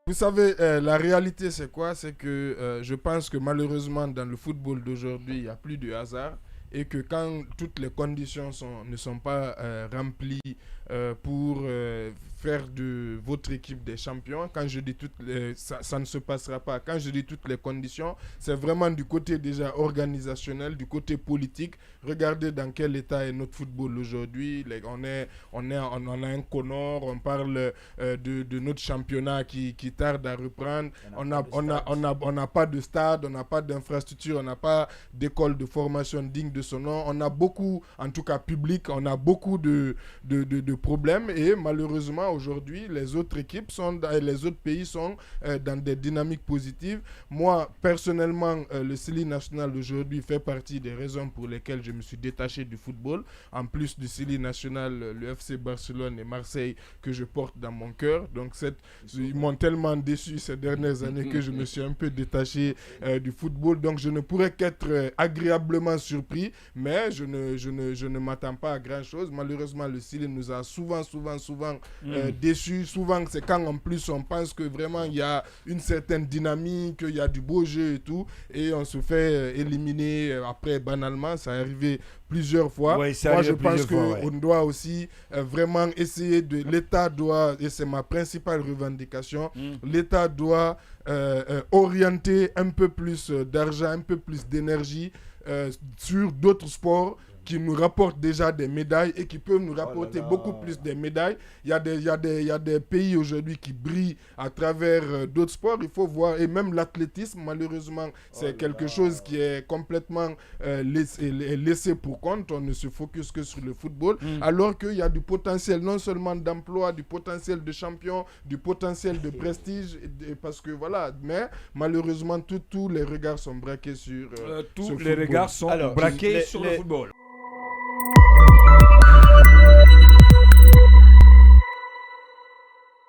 Vous savez, la réalité, c'est quoi? C'est que je pense que malheureusement, dans le football d'aujourd'hui, il n'y a plus de hasard. Et que quand toutes les conditions ne sont pas remplies pour faire de votre équipe des champions, quand je dis ça ne se passera pas. Quand je dis toutes les conditions, c'est vraiment du côté déjà organisationnel, du côté politique. Regardez dans quel état est notre football aujourd'hui. On a un Connor, on parle de notre championnat qui tarde à reprendre. On n'a pas de stade, on n'a pas d'infrastructure, on n'a pas d'école de formation digne de son nom. On a beaucoup, en tout cas public, on a beaucoup de problèmes et malheureusement aujourd'hui les autres équipes les autres pays sont dans des dynamiques positives. Moi personnellement, le Sili national aujourd'hui fait partie des raisons pour lesquelles je me suis détaché du football. En plus du Sili national, le FC Barcelone et Marseille que je porte dans mon cœur. Donc ils m'ont tellement déçu ces dernières années que je me suis un peu détaché du football. Donc je ne pourrais qu'être agréablement surpris, mais je ne m'attends pas à grand chose. Malheureusement, le Sili nous a souvent déçus. Souvent, c'est quand en plus on pense que vraiment il y a une certaine dynamique, qu'il y a du beau jeu et tout, et on se fait éliminer après banalement. Ça est arrivé plusieurs fois. Ouais, moi, je pense qu'on doit aussi vraiment essayer l'État doit, et c'est ma principale revendication, l'État doit orienter un peu plus d'argent, un peu plus d'énergie sur d'autres sports qui nous rapportent déjà des médailles et qui peuvent nous rapporter beaucoup plus des médailles. Il y a des pays aujourd'hui qui brillent à travers d'autres sports. Il faut voir, et même l'athlétisme, malheureusement, c'est quelque chose qui est complètement laissé pour compte. On ne se focus que sur le football, alors qu'il y a du potentiel non seulement d'emploi, du potentiel de champion, du potentiel de prestige, parce que voilà, mais malheureusement, tous les regards sont braqués sur tous le les football. regards sont braqués sur le football.